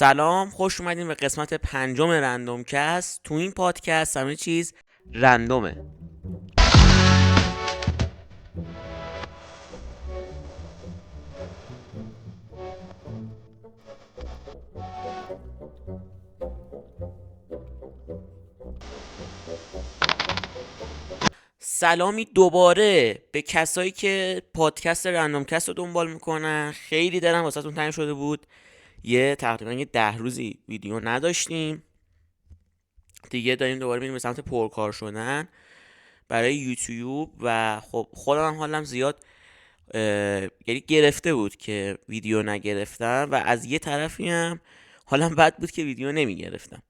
سلام، خوش اومدین به قسمت 5 رندوم کست. تو این پادکست همه چیز رندومه. سلامی دوباره به کسایی که پادکست رندوم کست رو دنبال میکنن. خیلی دلم واسهتون تنگ شده بود، تقریبا یه 10 روزی ویدیو نداشتیم دیگه. داریم دوباره میریم به سمت پرکار شدن برای یوتیوب و خب خودم هم حالم زیاد یعنی گرفته بود که ویدیو نگرفتم و از یه طرفی هم حالم بد بود که ویدیو نمیگرفتم.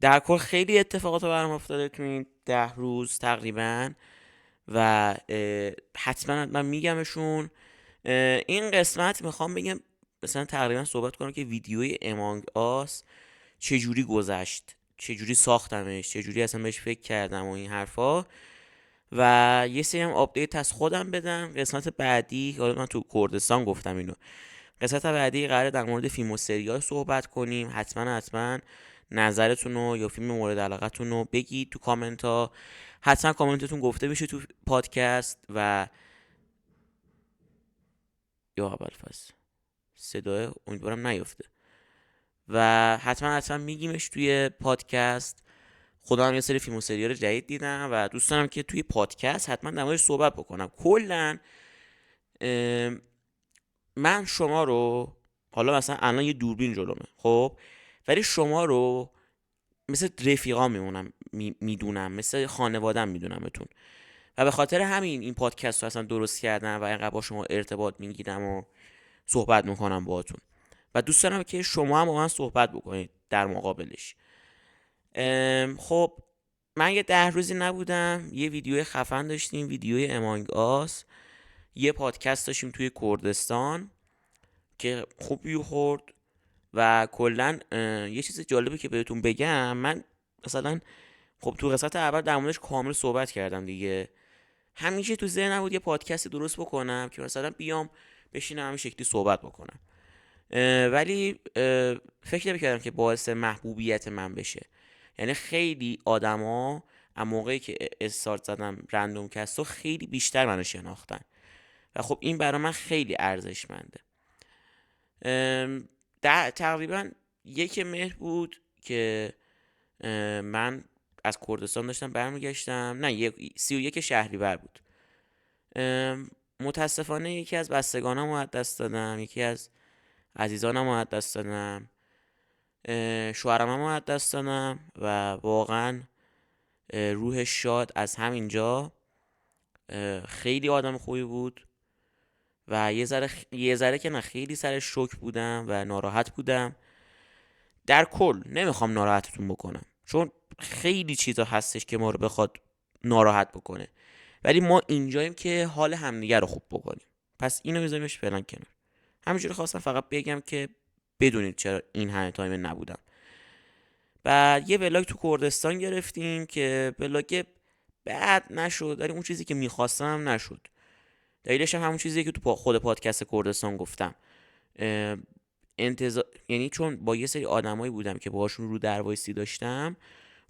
در کل خیلی اتفاقات برام افتاده تو این 10 روز تقریبا و حتما میگمشون. این قسمت میخوام بگم مثلا تقریبا صحبت کنم که ویدیوی امانگ آس چجوری گذشت، چجوری ساختمش، چجوری اصلا بهش فکر کردم و این حرفا، و یه سری هم آپدیت از خودم بدم. قسمت بعدی، حالا من تو کردستان گفتم اینو، قسمت بعدی قراره در مورد فیلم و سریال صحبت کنیم. حتما نظرتون رو یا فیلم مورد علاقتون رو بگید تو کامنت ها. حتما کامنتتون گفته میشه تو پادکست و یا اول فصل صدای امیدوارم نیفته و حتما میگیمش توی پادکست. خودم هم یه سری فیلم و سریال جدید دیدم و دوست دارم که توی پادکست حتما در موردش صحبت بکنم. کلا من شما رو، حالا مثلا الان یه دوربین جلومه خب، ولی شما رو مثل رفیقا میمونم، میدونم، مثل خانوادم میدونمتون و به خاطر همین این پادکست رو اصلا درست کردم و اینقدر با شما ارتباط میگیرم و صحبت میکنم باهاتون و دوست دارم که شما هم با من صحبت بکنید در مقابلش. خب من یه 10 روزی نبودم، یه ویدیو خفن داشتیم، ویدیوی امانگ آس، یه پادکست داشتیم توی کردستان که خوب ویو خورد و کلا یه چیز جالبی که بهتون بگم، من مثلا خب تو قسمت اول در موردش کامل صحبت کردم دیگه. همیشه تو ذهنم بود یه پادکست درست بکنم که مثلا بیام بشینم همین شکلی صحبت بکنم، ولی فکر نمی‌کردم که باعث محبوبیت من بشه. یعنی خیلی آدما از موقعی که استارت زدم رندوم کستو خیلی بیشتر منو شناختن و خب این برای من خیلی ارزشمنده. در تقریبا 1 مهر بود که من از کردستان داشتم برمیگشتم، نه 31 شهریور بود. متاسفانه یکی از بستگانم رو از دست دادم، یکی از عزیزانم رو از دست دادم، شوهرم رو از دست دادم و واقعا روحش شاد از همینجا. خیلی آدم خوبی بود و یه ذره که نه، خیلی سر شوک بودم و ناراحت بودم. در کل نمیخوام ناراحتتون بکنم چون خیلی چیزا هستش که ما رو بخواد ناراحت بکنه، ولی ما اینجاییم که حال همدیگه رو خوب بکنیم، پس اینو بذاریمش فعلا کنار. همینجوری خواستم فقط بگم که بدونید چرا این همه تایم نبودم. بعد یه ولاگ تو کردستان گرفتیم که ولاگ بد نشد، ولی اون چیزی که میخواستم نشد. دلیلش هم همون چیزیه که تو خود پادکست کردستان گفتم. یعنی چون با یه سری آدمایی بودم که باهاشون رو در وایسی داشتم،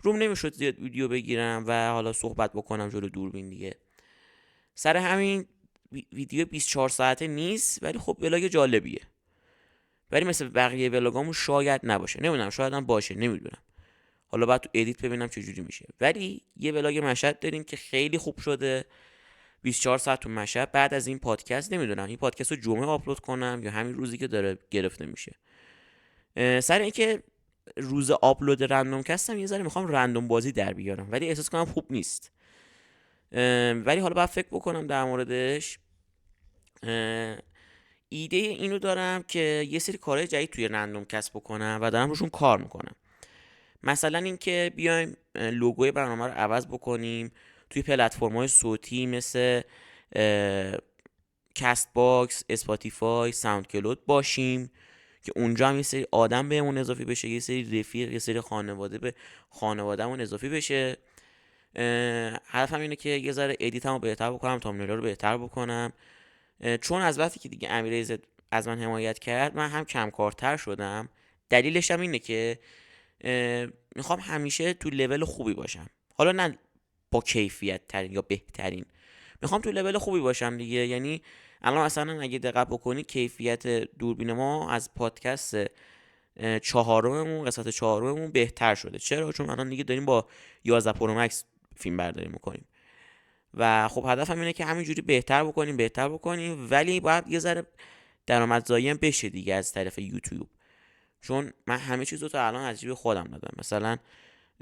روم نمیشد زیاد ویدیو بگیرم و حالا صحبت بکنم جلو دوربین دیگه. سر همین ویدیو 24 ساعته نیست، ولی خب ولاگ جالبیه، ولی مثل بقیه ولاگامون شاید نباشه، نمیدونم، شاید هم باشه، نمیدونم. حالا بعد تو ادیت ببینم چه جوری میشه. ولی یه ولاگ مشهد داریم که خیلی خوب شده، 24 ساعت تو مشهد. بعد از این پادکست نمیدونم این پادکست رو جمعه آپلود کنم یا همین روزی که داره گرفته میشه. سر اینکه روز آپلود رندوم کستم یه ذره میخوام رندوم بازی در بیارم، ولی احساس کنم خوب نیست. ولی حالا باید فکر بکنم در موردش. ایده اینو دارم که یه سری کارهای جدید توی رندوم کست بکنم و دارم روشون کار میکنم. مثلا اینکه بیایم لوگوی برنامه رو عوض بکنیم، توی پلتفرم‌های صوتی مثل کست باکس، اسپاتیفای، ساوند کلود باشیم که اونجا هم یه سری آدم بهمون اضافی بشه، یه سری رفیق، یه سری خانواده به خانوادهمون اضافی بشه. هدفم اینه که یه ذره ادیتمو بهتر بکنم، تامنیلا رو بهتر بکنم، چون از وقتی که دیگه امیرعلی از من حمایت کرد من هم کم کارتر شدم، دلیلش هم اینه که میخوام همیشه تو لول خوبی باشم، حالا نه با کیفیت ترین یا بهترین، میخوام تو لول خوبی باشم دیگه. یعنی الان مثلا اگه دقت بکنید کیفیت دوربین ما از پادکست چهارممون، قسمت چهارممون بهتر شده. چرا؟ چون الان دیگه داریم با 11 پرو مکس فیلم برداری میکنیم و خب هدفم اینه که همینجوری بهتر بکنیم ولی باید یه ذره درآمدزایی هم بشه دیگه از طرف یوتیوب، چون من همه چیزو تا الان از جیب خودم دادم. مثلا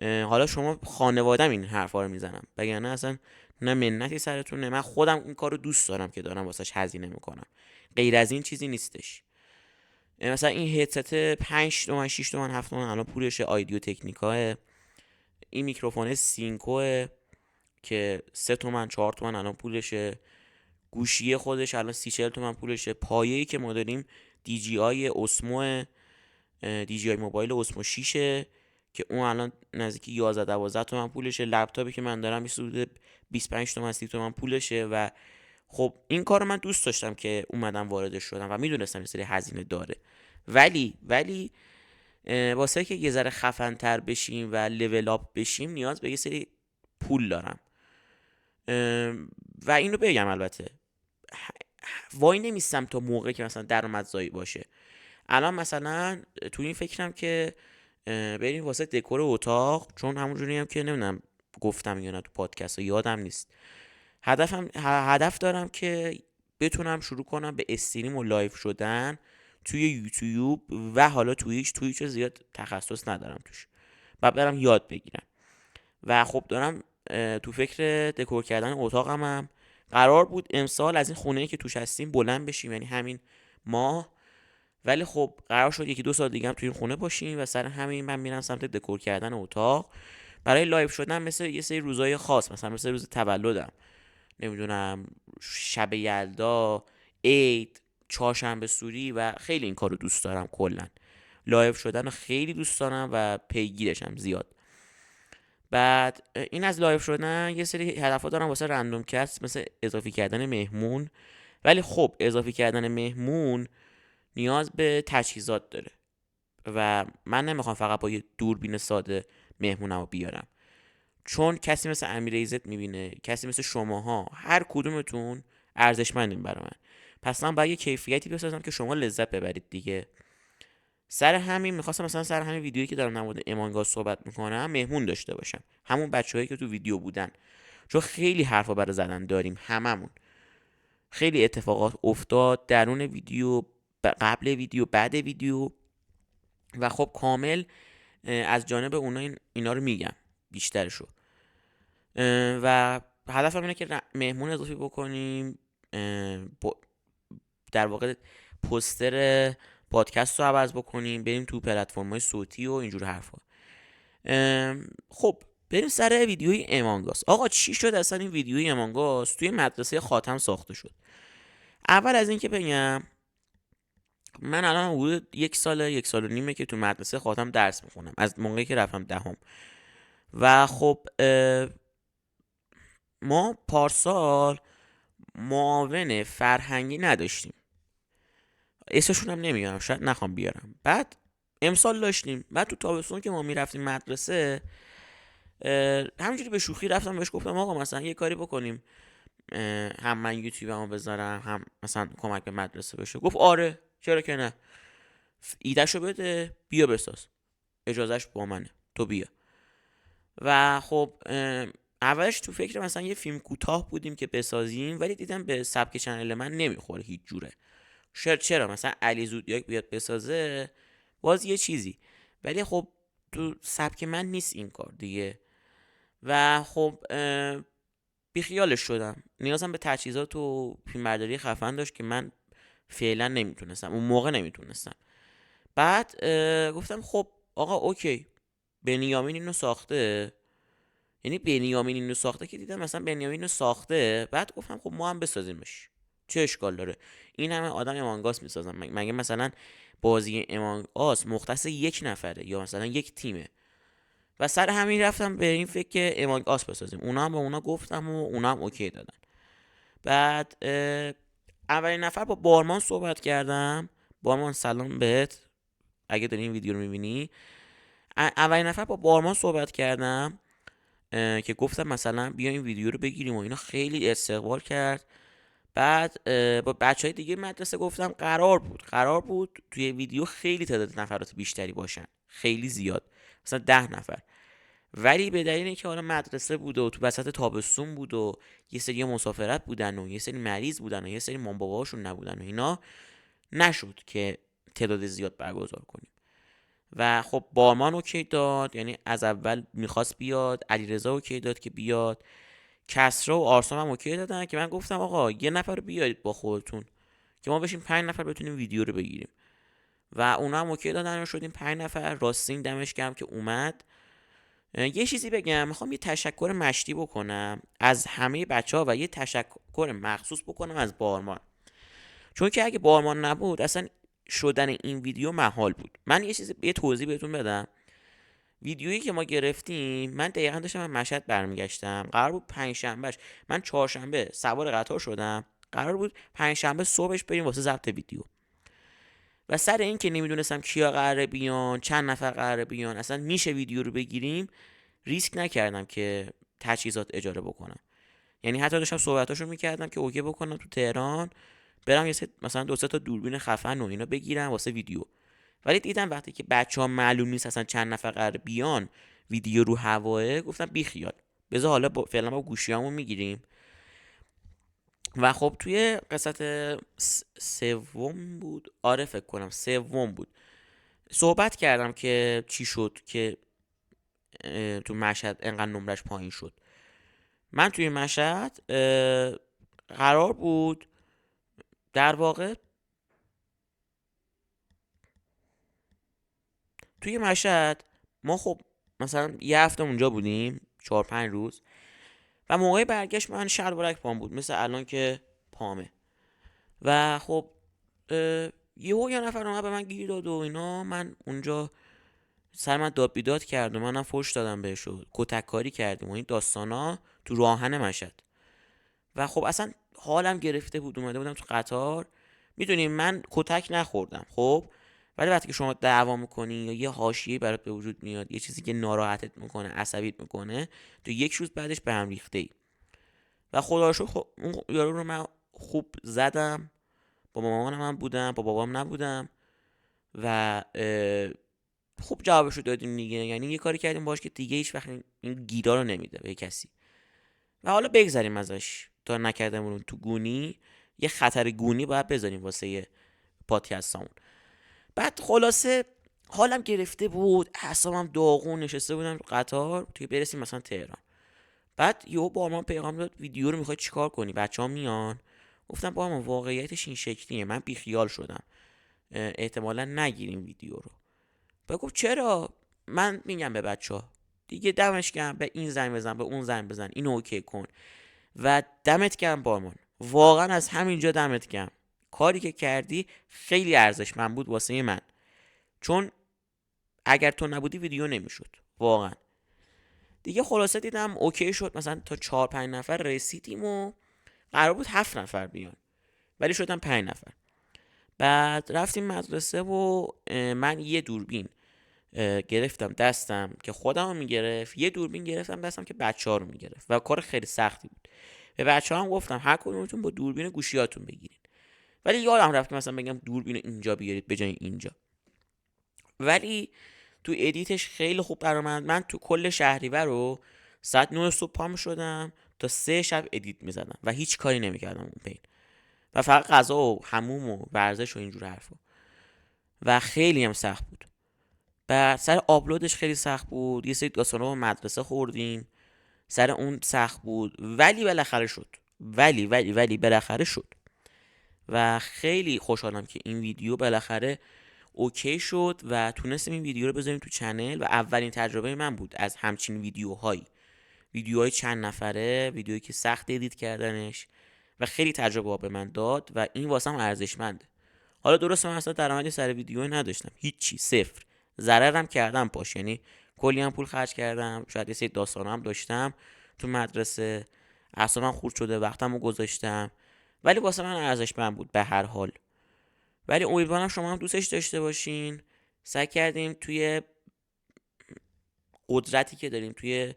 حالا شما خانوادم این حرفا رو میزنم، وگرنه اصلا نه منتی سرتونه، من خودم این کارو دوست دارم که دارم واسش هزینه میکنم، غیر از این چیزی نیستش. مثلا این هدست 5 تومن 6 تومن 7 تومن الان پولش، آیدیو تکنیکا، این میکروفون سینکو که 3 تومن 4 تومن الان پولشه، گوشی خودش الان 30 40 تومن پولشه، پایه‌ای که ما داریم دی جی آی اسمو، دی جی آی موبایل اسمو 6 که اون الان نزدیک 11 12 تومن پولشه، لپتاپی که من دارم حدود 25 تومن 30 تومن پولشه. و خب این کارو من دوست داشتم که اومدم واردش شدم و میدونستم یه سری هزینه داره، ولی واسه که یه ذره خفن تر بشیم و لول اپ بشیم نیاز به یه سری پول دارم. و اینو بگم البته وای نمیستم تا موقعی که مثلا درآمدزایی باشه. الان مثلا تو این فکرم که بریم واسه دکور اتاق، چون همونجوری هم که نمیدونم گفتم یا نه تو پادکست ها یادم نیست، هدف دارم که بتونم شروع کنم به استریم و لایف شدن توی یوتیوب و حالا توییچ زیاد تخصص ندارم توش، بعد برم یاد بگیرم. و خب دارم تو فکر دکور کردن اتاقم قرار بود امسال از این خونه‌ای که توش هستیم بلند بشیم، یعنی همین ماه. ولی خب قرار شد 1-2 سال دیگه هم توی این خونه باشیم و سر همین من میرم سمت دکور کردن اتاق برای لایف شدن، مثل یه سری روزای خاص، مثلا مثل روز تولدم، نمیدونم شب یلدا، عید، چهارشنبه سوری و خیلی این کارو دوست دارم. کلا لایف شدن رو خیلی دوست دارم و پیگیرشم زیاد. بعد این از لایف شدن یه سری هدفا دارم واسه رندوم کست، مثل اضافه کردن مهمون. ولی خب اضافه کردن مهمون نیاز به تجهیزات داره و من نمیخوام فقط با یه دوربین ساده مهمونمو بیارم، چون کسی مثل امیر ایزت میبینه، کسی مثل شماها، هر کدومتون ارزشمندین برای من. پس من باید یه کیفیتی بسازم که شما لذت ببرید دیگه. سر همین میخواستم مثلا سر همین ویدیویی که دارم در مورد امانگاز صحبت میکنم مهمون داشته باشم، همون بچه‌هایی که تو ویدیو بودن، چون خیلی حرفا برای زدن داریم هممون. خیلی اتفاقات افتاد درون ویدیو، قبل ویدیو، بعد ویدیو، و خب کامل از جانب اونا اینا رو میگم بیشترشو. و هدفم اینه که مهمون اضافه بکنیم، در واقع پوستر پادکست رو عوض بکنیم، بریم تو پلتفرم‌های صوتی و اینجور حرفا. خب بریم سر ویدیوی امانگاس. آقا چی شد اصلا این ویدیوی امانگاس توی مدرسه خاتم ساخته شد؟ اول از این که بگم من الان حدود 1 سال 1 سال و نیمه که تو مدرسه خاتم درس میخونم، از موقعی که رفتم دهم. و خب ما پارسال معاون فرهنگی نداشتیم، اسمشون هم نمیارم، شاید نخوام بیارم. بعد امسال داشتیم. بعد تو تابستون که ما میرفتیم مدرسه همینجوری به شوخی رفتم بهش گفتم آقا مثلا یه کاری بکنیم، هم من یوتیوبمو بذارم هم مثلا کمک به مدرسه بشه. گفت آره چرا که نه، ایدهشو بده بیا بساز، اجازهش با منه، تو بیا. و خب اولش تو فکر مثلا یه فیلم کوتاه بودیم که بسازیم، ولی دیدم به سبک چنل من نمیخوره هیچ جوره. چرا مثلا علی زودیاک بیاد بسازه باز یه چیزی، ولی خب تو سبک من نیست این کار دیگه. و خب بیخیالش شدم. نیازم به تجهیزات و فیلمبرداری خفن داشت که من فعلا نمیتونستم، اون موقع نمیتونستم. بعد گفتم خب آقا اوکی، بنیامین اینو ساخته، یعنی بنیامین اینو ساخته که دیدم مثلا بنیامین اینو ساخته، بعد گفتم خب ما هم بسازیمش، چه اشکال داره؟ این همه آدم امانگاس میسازن، مگه مثلا بازی امانگاس مختص یک نفره یا مثلا یک تیمه؟ و سر همین رفتم به این فکر که امانگاس بسازیم. اونا هم به اونا گفتم و اونا هم اوکی دادن. بعد اولین نفر با بارمان صحبت کردم. بارمان سلام بهت، اگه داری این ویدیو رو میبینی. اولین نفر با بارمان صحبت کردم که گفتم مثلا بیا این ویدیو رو بگیریم و اینا، خیلی استقبال کرد. بعد با بچه های دیگه مدرسه گفتم قرار بود توی ویدیو خیلی تعداد نفرات بیشتری باشن، خیلی زیاد، مثلا 10 نفر. ولی به دلیل اینکه حالا مدرسه بود و تو وسط تابستون بود و یه سری مسافرت بودن و یه سری مریض بودن و یه سری مام باباشون نبودن و اینا، نشد که تعداد زیاد برگزار کنیم. و خب بارمان اوکی داد، یعنی از اول میخواست بیاد. علیرضا اوکی داد که بیاد. کسرا و آرسام هم اوکی دادن که من گفتم آقا یه نفر رو بیارید با خودتون که ما بشیم 5 نفر بتونیم ویدیو رو بگیریم. و اونا هم اوکی دادن و شدیم 5 نفر. راستین دمش گرم که اومد. یه چیزی بگم، میخوام یه تشکر مشتی بکنم از همه بچه‌ها و یه تشکر مخصوص بکنم از بارمان، چون که اگه بارمان نبود اصلا شدن این ویدیو محال بود. من یه توضیح بهتون بدم. ویدیویی که ما گرفتیم، من دقیقا داشتم من مشهد برمیگشتم، قرار بود پنجشنبهش، من چهارشنبه سوار قطار شدم، قرار بود پنجشنبه صبحش بریم واسه ضبط ویدیو. و سر این که نمیدونستم کیا قراره بیان، چند نفر قراره بیان، اصلا میشه ویدیو رو بگیریم، ریسک نکردم که تجهیزات اجاره بکنم. یعنی حتی داشتم صحبتاشو میکردم که اوکی بکنم تو تهران برم یه مثلا 2 تا دوربین خفن و اینا بگیرم واسه ویدیو. ولی دیدم وقتی که بچه‌ها معلوم نیست اصلا چند نفر قرار بیان، ویدیو رو هواه، گفتم بیخیال، بذار حالا فعلا با گوشیامو میگیریم. و خب توی قسمت سوم بود، آره فکر کنم سوم بود، صحبت کردم که چی شد که تو مشهد انقدر نمرش پایین شد. من توی مشهد قرار بود در واقع توی مشهد ما خب مثلا یه هفته اونجا بودیم، 4-5 روز، و موقع برگشت من شلوارک پام بود مثل الان که پامه. و خب یه نفر اومد به من گیر داد و اینا، من اونجا سر من داد بیداد کرد و منم فوش دادم بهش و کتک کاری کردیم و این داستانا تو راهن مشهد. و خب اصلا حالم گرفته بود، اومده بودم تو قطار. میدونی من کتک نخوردم خب، ولی وقتی که شما دعوا میکنی یا یه حاشیه‌ای برات به وجود میاد، یه چیزی که ناراحتت میکنه، عصبیت میکنه، تو یک روز بعدش به هم ریخته ای. و خدا رو شکر اون یارو رو من خوب زدم. با مامانم هم بودم، با بابام نبودم. و خوب جوابشو دادیم دیگه، یعنی یه کاری کردیم باش که دیگه هیچ وقت این گیرا رو نمیده به کسی. و حالا بگذاریم ازش تا نکردمون تو گونی، یه خطر گونی باید بذاریم واسه یه پادکستامون. بعد خلاصه حالم گرفته بود، اعصابم داغون، نشسته بودم تو قطار توی برسیم مثلا تهران. بعد یهو با ما پیغام داد ویدیو رو میخوای چیکار کنی، بچه‌ها میان. گفتم با ما واقعیتش این شکلیه، من بیخیال شدم، احتمالا نگیریم ویدیو رو. بعد گفت چرا؟ من میگم به بچه‌ها دیگه دمش گرم، به این زنگ بزن، به اون زنگ بزن، اینو اوکی کن. و دمت گرم بارمان، واقعا از همینجا دمت گرم. کاری که کردی خیلی ارزشمند بود واسه من، چون اگر تو نبودی ویدیو نمیشد واقعا. دیگه خلاصه دیدم اوکی شد، مثلا تا 4-5 نفر رسیدیم و قرار بود 7 نفر بیان، ولی شدن 5 نفر. بعد رفتیم مدرسه و من یه دوربین گرفتم دستم که خودم رو میگرفت، یه دوربین گرفتم دستم که بچه ها رو میگرفت و کار خیلی سختی بود. به بچه ها هم گفتم هر کدومتون با دوربین گوشیاتون بگیرین، ولی یادم رفت که مثلا بگم دوربین اینجا بیارید به جای اینجا. ولی تو ادیتش خیلی خوب برآمد. من تو کل شهریور رو ساعت 9 صبح پا شدم تا 3 شب ادیت میزدم و هیچ کاری نمیکردم اون پین، و فقط غذا و حموم و ورزش و اینجور حرفا. و خیلی هم سخت بود. بعد سر آپلودش خیلی سخت بود، یه سری داستانا مدرسه خوردیم، سر اون سخت بود، ولی بالاخره شد. ولی بالاخره شد. و خیلی خوشحالم که این ویدیو بالاخره اوکی شد و تونستیم این ویدیو رو بذاریم تو چنل. و اولین تجربه من بود از همچین ویدیوهای چند نفره، ویدیویی که سخت ادیت کردنش، و خیلی تجربه به من داد و این واسم ارزشمنده. حالا درسته من اصلا درآمدی سر ویدیو نداشتم، هیچی، صفر، ضررم کردم پاش، یعنی کلی هم پول خرج کردم، شاید یه سری داستانا هم داشتم تو مدرسه، اعصابم خورد شده، وقتمو گذاشتم، ولی واسه من ارزشمند بود به هر حال. ولی امیدوارم شما هم دوستش داشته باشین. سعی کردیم توی قدرتی که داریم، توی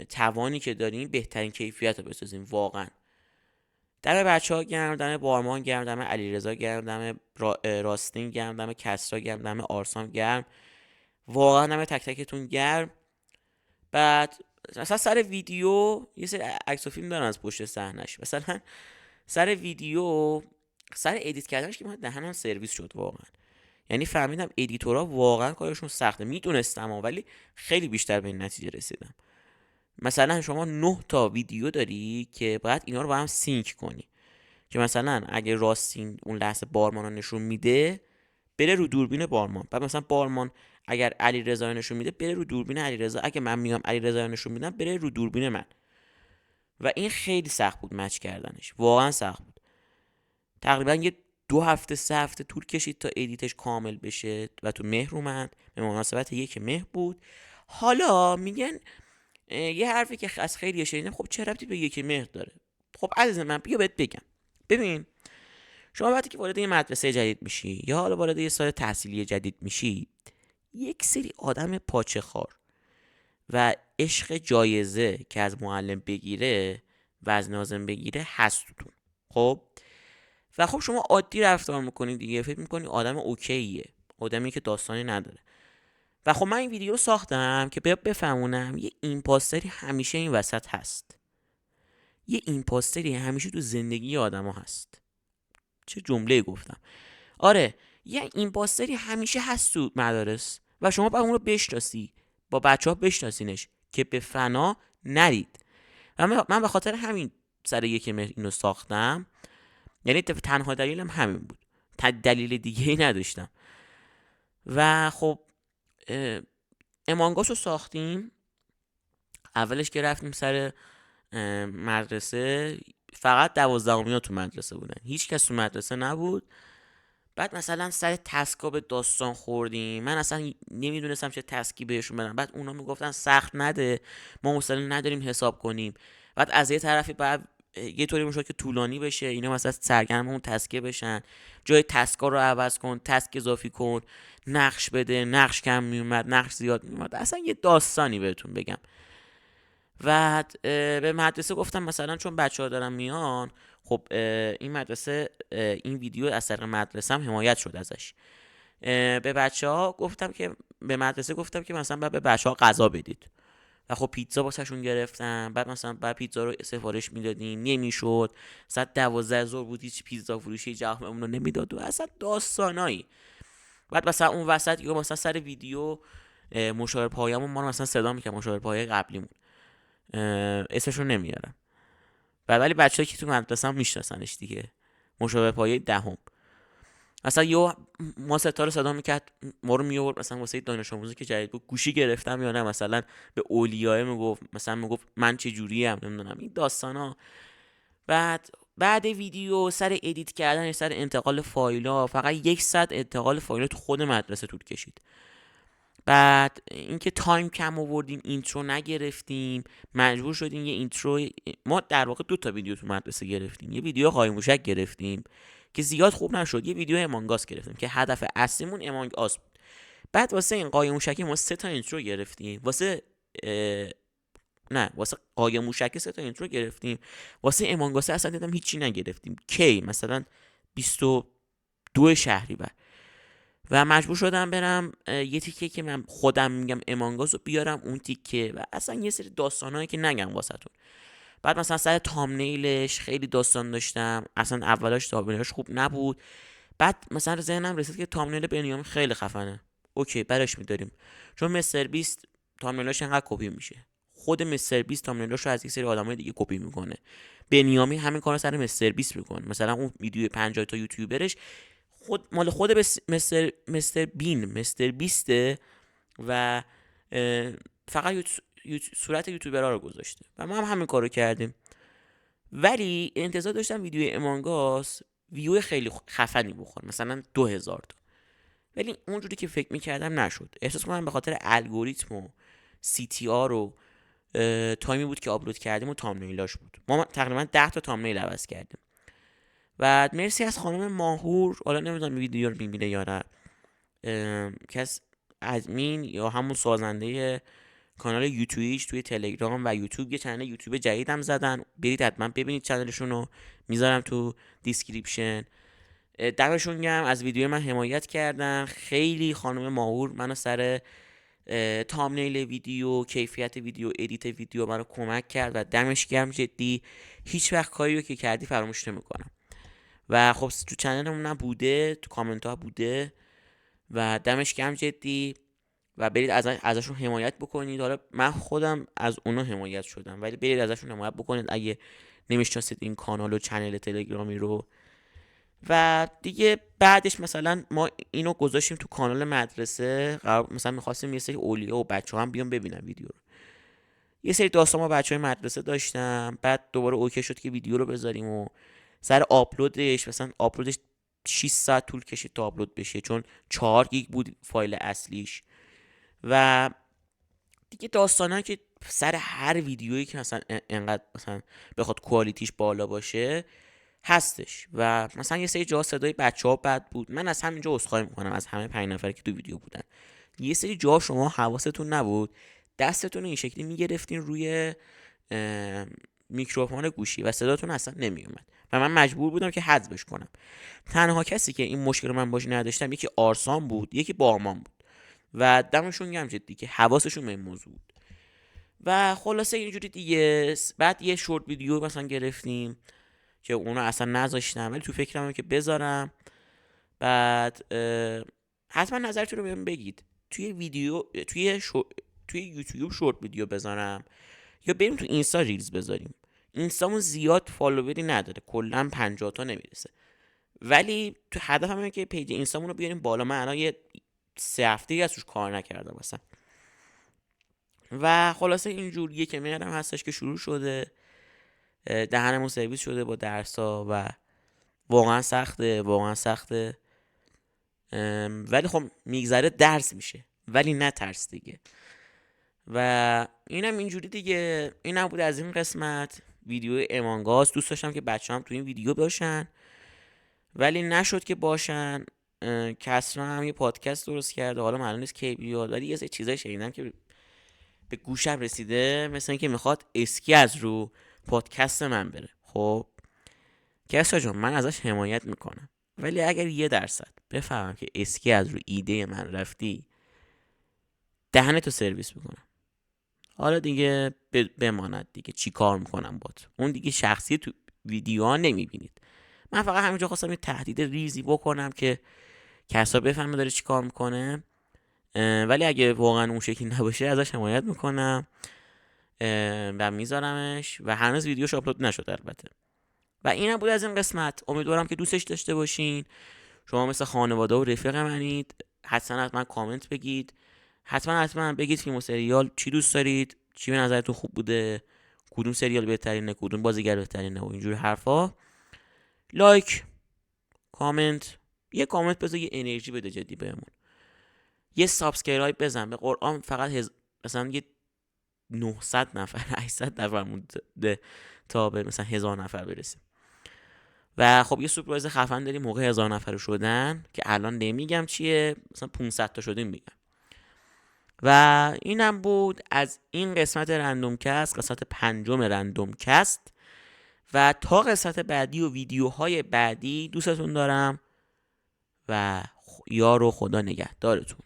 توانی که داریم بهترین کیفیت رو بسازیم. واقعا دم بچه ها گرم، دم بارمان گرم، دم علیرضا گرم، دم راستین گرم، دم کسرا گرم، دم آرسام گرم، واقعا دم تک تکتون گرم. بعد مثلا سر ویدیو یه سری عکس و فیلم دارن از پشت صحنه‌اش، مثلا سر ویدیو، سر ادیت کردنش که من دهنم سرویس شد واقعا. یعنی فهمیدم ادیتورها واقعا کارشون سخته، میدونستم ولی خیلی بیشتر به این نتیجه رسیدم. مثلا شما 9 تا ویدیو داری که باید اینا رو با هم سینک کنی، که مثلا اگه راستین اون لحظه بارمان رو نشون میده بره رو دوربین بارمان، بعد مثلا بارمان اگر علیرضا رو نشون میده بره رو دوربین علیرضا، اگه من میام علیرضا رو نشون میدم بره رو دوربین من. و این خیلی سخت بود مچ کردنش، واقعا سخت بود. تقریبا یه 2 هفته 3 هفته طول کشید تا ادیتش کامل بشه و تو مهر اومد، به مناسبت 1 مهر بود. حالا میگن یه حرفی که از خیلی شنیدم، خب چه ربطی به 1 مهر داره؟ خب عزیز من بیا بهت بگم. ببین، شما وقتی که وارد یه مدرسه جدید میشی یا حالا وارد یه سال تحصیلی جدید میشی، یک سری آدم پاچه خار و عشق جایزه که از معلم بگیره و از ناظم بگیره هست توتون. خب و خب شما عادی رفتار میکنید دیگه، فکر میکنی آدم اوکیه، آدمی که داستانی نداره. و خب من این ویدیو ساختم که بفهمونم یه ایمپاستری همیشه این وسط هست، یه ایمپاستری همیشه تو زندگی آدما هست. چه جمله گفتم! آره، یه ایمپاستری همیشه هست تو مدارس و شما باید اون رو بشناسی، با بچه ها بشناسینش که به فنا نرید. و من به خاطر همین سر 1 مهر اینو ساختم. یعنی تنها دلیلم همین بود، دلیل دیگه ای نداشتم. و خب امانگاس رو ساختیم. اولش که رفتیم سر مدرسه، فقط 12 تو مدرسه بودن، هیچ کس تو مدرسه نبود. بعد مثلا سر تسکا به داستان خوردیم، من اصلا نمیدونستم چه تسکی بهشون بدم. بعد اونا میگفتن سخت نده، ما حوصله نداریم حساب کنیم. بعد از یه طرفی بعد یه طوری میشد که طولانی بشه، اینا مثلا سرگرم اون تسکه بشن، جای تسکا رو عوض کن، تسک اضافی کن، نقش بده، نقش کم میومد، نقش زیاد میومد، اصلا یه داستانی بهتون بگم. و به مدرسه گفتم مثلا چون بچه ها دارن میان، خب این مدرسه این ویدیو از طریق مدرسه هم حمایت شد ازش. به بچه ها گفتم که به مدرسه گفتم که مثلا به بچه ها غذا بدید. و خب پیتزا واسهشون گرفتم. بعد مثلا بعد پیتزا رو سفارش میدادیم، نمیشد، ساعت 12 ظهر بود، هیچ پیتزا فروشی جوابمون رو نمیداد و اصلا داستانایی. بعد مثلا اون وسط یا مثلا سر ویدیو مشاور پایه‌مون ما رو مثلا صدا میکنه، مشاور پایه قبلیمون، اسمشون نمیارم، ولی بچه‌ای که تو مدرسه هم میشناسنش دیگه، مشاور پایه 10. مثلا یه ما ستا رو صدا میکرد، ما رو میآورد مثلا واسه دانش آموزی که جدید بود گوشی گرفتم یا نه، مثلا به اولیاء میگفت، مثلا میگفت من چه جوری ام، نمیدونم این داستانا. بعد ویدیو سر ادیت کردن، سر انتقال فایل‌ها، فقط 1 ساعت انتقال فایل‌ها تو خود مدرسه طول کشید. بعد اینکه تایم کم آوردیم، اینترو نگرفتیم، مجبور شدیم یه اینترو، ما در واقع 2 تا ویدیو تو مدرسه گرفتیم. یه ویدیو قایم موشک گرفتیم که زیاد خوب نشد، یه ویدیو امانگاس گرفتیم که هدف اصلیمون امانگاس بود. بعد واسه این قایم موشکی ما 3 تا اینترو گرفتیم، واسه قایم موشکی 3 تا اینترو گرفتیم، واسه امانگاس اصلا دیدم هیچی نگرفتیم. کی مثلا 22 شهریور. و مجبور شدم برم یه تیکه که من خودم میگم امانگاز رو بیارم اون تیکه و اصلا یه سری داستانایی که نگم واسهتون. بعد مثلا سر تامنیلش خیلی داستان داشتم، اصلا اولاش تامنیلش خوب نبود. بعد مثلا ذهنم رسید که تامنیل بنیامین خیلی خفنه، اوکی براش میداریم، چون مستر بیست تامنیلش انقدر کپی میشه، خود مستر بیست تامنیلش رو از یک سری آدمای دیگه کپی میکنه، بنیامین همین کارو سر مستر بیست میکنه. مثلا اون ویدیو 50 تا یوتیوبرش مال خود مستر بیسته و فقط صورت یوتیوبرها رو گذاشته و ما هم همین کارو کردیم. ولی انتظار داشتم ویدیو امانگاس ویو خیلی خفنی بخوره، مثلا 2000 تا، ولی اونجوری که فکر میکردم نشد. احساس کنم به خاطر الگوریتم و CTR و تایمی بود که آپلود کردیم و تامنیلاش بود. ما تقریبا 10 تا تامنیل عوض کردیم. و مرسی از خانم ماهور، حالا نمیدونم ویدیو رو میبینه یا نه، کس ادمین یا همون سازنده کانال یوتیوب توی تلگرام و یوتیوب یه چنل یوتیوب جدیدم زدن، برید حتما ببینید چنلشون رو، میذارم تو دیسکریپشن. دمشون گرم، از ویدیو من حمایت کردن. خیلی خانم ماهور منو سر تامنیل ویدیو، کیفیت ویدیو، ادیت ویدیو منو کمک کرد و دمش گرم جدی. هیچ وقت کاری رو که کردی فراموش نمیکنم. و خب تو چنلمون هم بوده، تو کامنت ها بوده و دمش گرم جدی. و برید ازشون حمایت بکنید. حالا من خودم از اونا حمایت شدم، ولی برید ازشون حمایت بکنید اگه نمیشناسید این کانال و چنل تلگرامی رو. و دیگه بعدش مثلا ما اینو گذاشتیم تو کانال مدرسه، مثلا میخواستیم یه سری اولیه و بچه هم بیان ببینن ویدیو رو. یه سری داستان ما بچه های مدرسه داشتم، بعد دوباره اوکی شد که ویدیو رو بذاریم و سر آپلودش مثلا آپلودش 6 ساعت طول کشید تا آپلود بشه، چون 4 گیگ بود فایل اصلیش. و دیگه داستانه که سر هر ویدیویی که مثلا انقدر مثلا بخواد کوالیتیش بالا باشه هستش. و مثلا یه سری جا صدای بچه‌ها بد بود، من از همینجا عذرخواهی میکنم از همه 5 نفری که تو ویدیو بودن. یه سری جا شما حواستون نبود، دستتون این شکلی میگرفتین روی میکروفون گوشی و صداتون اصلا نمیومد و من مجبور بودم که حذفش کنم. تنها کسی که این مشکل رو من باش نداشتم یکی آرسان بود، یکی بامان بود و دمشون گرم جدی که حواسشون به این موضوع بود. و خلاصه اینجوری دیگه. بعد یه شورت ویدیو مثلا گرفتیم که اونو اصلا نذاشتم، ولی تو فکرمه که بذارم. بعد حتما نظرتون رو بهم بگید، توی ویدیو توی یوتیوب شورت ویدیو بذارم یا بریم تو اینستا ریلز بذاریم. اینستامون زیاد فالووری نداره، کلا 50 تا نمیرسه، ولی تو هدفم اینه که پیج اینستامون رو بیاریم بالا. من الان یه 3 هفته از روش کار نکردم مثلا. و خلاصه اینجوریه که میادم هستش که شروع شده، دهنمون سرویس شده با درسا و واقعا سخته. ولی خب میگذره، درس میشه، ولی نه ترس دیگه. و اینم اینجوری دیگه. اینم بود از این قسمت ویدیو امانگاز. دوست داشتم که بچه هم تو این ویدیو باشن ولی نشد که باشن. کسرا هم یه پادکست درست کرده، حالا معلوم نیست کی بیاد، ولی یه سری چیزای شنیدم که به گوشم رسیده، مثلا اینکه میخواد اسکی از رو پادکست من بره. خب کسرا جان، من ازش حمایت میکنم، ولی اگر 1% بفهمم که اسکی از رو ایده من رفتی، دهنتو سرویس میکنم. حالا دیگه بماند دیگه، چی کار میکنم بات، اون دیگه شخصی تو ویدیو ها نمیبینید. من فقط همینجا خواستم یه تهدید ریزی بکنم که کسا بفهمه داره چی کار میکنه. ولی اگه واقعا اون شکلی نباشه ازش حمایت میکنم و میذارمش. و هنوز ویدیوش آپلود نشد البته. و اینم بود از این قسمت. امیدوارم که دوستش داشته باشین. شما مثل خانواده و رفیق منید. حتما کامنت بگید، حتما بگید فیلم و سریال چی دوست دارید، چی به نظرتون خوب بوده، کدوم سریال بهترینه، کدوم بازیگر بهترینه و اینجور حرفا. لایک، کامنت، یه کامنت بذار، یه انرژی بده جدی بهمون. یه سابسکرایب بزن، به قرآن فقط مثلا یه 900 نفر 800 نفر مونده تا به مثلا 1000 نفر برسیم. و خب یه سورپرایز خفن داریم موقع 1000 نفر شدن که الان نمیگم چیه، مثلا 500 تا شدیم میگم. و اینم بود از این قسمت رندوم کست، قسمت 5 رندوم کست. و تا قسمت بعدی و ویدیوهای بعدی دوستتون دارم و یار و خدا نگهدارتون.